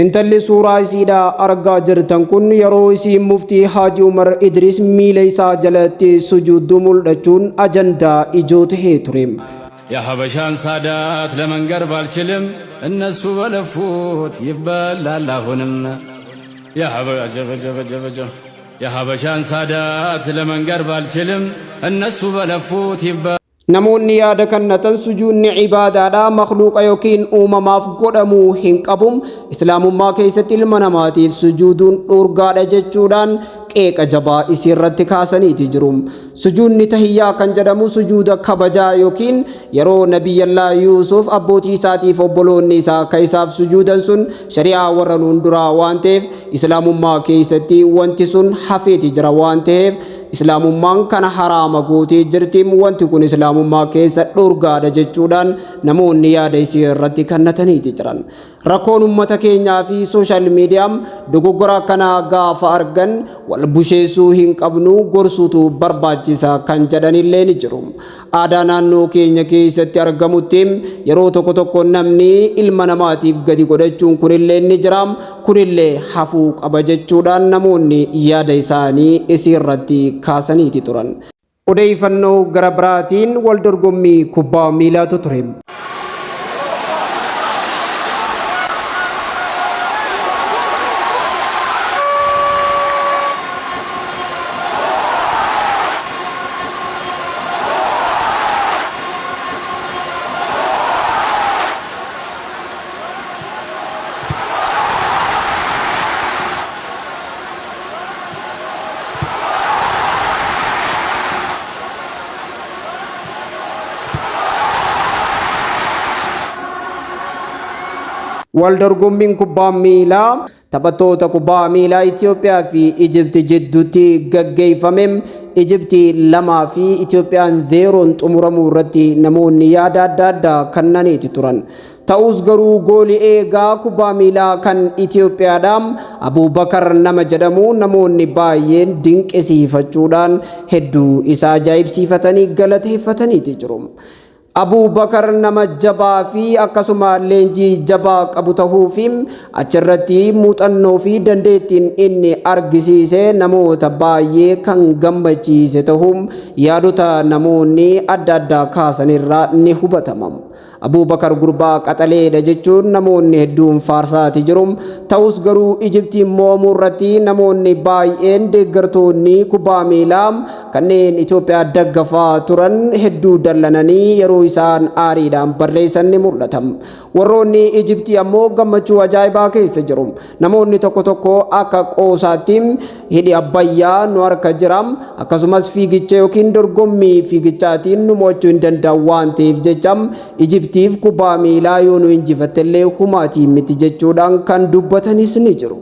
Intalli suuraa isiidhaa argaa jirtan kun yeroo isiin muftii Haaji Umar Idris miila isaa jalatti sujuuddu mul'achuun ajandaa ijoo tahee ture. የሀበሻን ሳዳት ለመንገር ባልችልም እነሱ በለፉት ይበላል አሁንም። የሀበሻን ሳዳት ለመንገር ባልችልም እነሱ በለፉት ይበላል። Namoonni yaada kannatan sujuudni ibaadaadha makhluuqa yookiin uumamaaf godhamuu hin qabum. Islaamummaa keessatti ilma namaatiif sujuuduun dhorgaadha jechuudhaan qeeqa jabaa isirratti kaasaniiti jiru. Sujuudni tahiyyaa kan jedhamu sujuuda kabajaa yookiin yeroo Nabiyyallaa Yuusuf abbootii isaatiif obboloonni isaa akka isaaf sujuudan sun shari'aa warra nuun duraa waan ta'eef islaamummaa keessatti wanti sun hafeeti jira waan ta'eef islaamummaan kana haraama gootee jirti. Wanti kun islaamummaa keessa dhorgaadha jechuudhaan namoonni yaada isii irratti kannataniiti jiran. Rakkoon ummata keenyaa fi sooshaal miidiyaan dogoggora kana gaafa argan wal busheessuu hin qabnu gorsuutu barbaachisa kan jedhanillee ni jiru. Aadaa naannoo keenya keessatti argamutti yeroo tokko tokko namni ilma namaatiif gadi godhachuun kunillee ni jira. Kunillee hafuu qaba jechuudhaan namoonni yaada isaanii isii irratti kaasaniiti turan. Odeeffannoo gara biraatiin wal dorgommii kubbaa miilaatu ture. Wal dorgommiin kubbaa miilaa taphattoota kubbaa miilaa Itoophiyaa fi Ijipti jidduutti gaggeeffame. Ijipti 2 fi Itoophiyaan 0 xumuramuu irratti namoonni yaada adda addaa kannaniiti turan. Ta'us garuu goolii eegaa kubbaa miilaa kan Itoophiyaadhaa Abubakar nama jedhamu namoonni baay'een dinqisiifachuudhaan hedduu isaa ajaa'ibsiifatanii galateeffataniiti jiru. Abubakar nama jabaa fi akkasuma leenjii jabaa qabu ta'uu fi achirratti muuxannoo fi dandeettiin inni argisiise namoota baay'ee kan gammachiise ta'uu yaadota namoonni adda addaa kaasanirraa ni hubatama. Abubakar gurbaa qaxaleedha jechuun namoonni hedduun faarsaati jiru. Ta'us garuu Ijiptiin moomuu irratti namoonni baay'een deeggartoonni kubbaa miilaa kanneen Itoophiyaa daggafaa turan hedduu dallananii yeroo isaan aariidhaan barreessan ni mul'ata. Warroonni Ijiptii ammoo gammachuu ajaa'ibaa keessa jiru. Namoonni tokko tokko akka qoosaatti hidhi Abbayyaa nu harka jira akkasumas fiigicha yookiin dorgommii fiigichaatiin nu mo'achuu hin danda'u waan ta'eef jecha Ijiptiif kubbaa miilaa yoo nu injifattellee humaatii miti jechuudhaan kan dubbatanis ni jiru.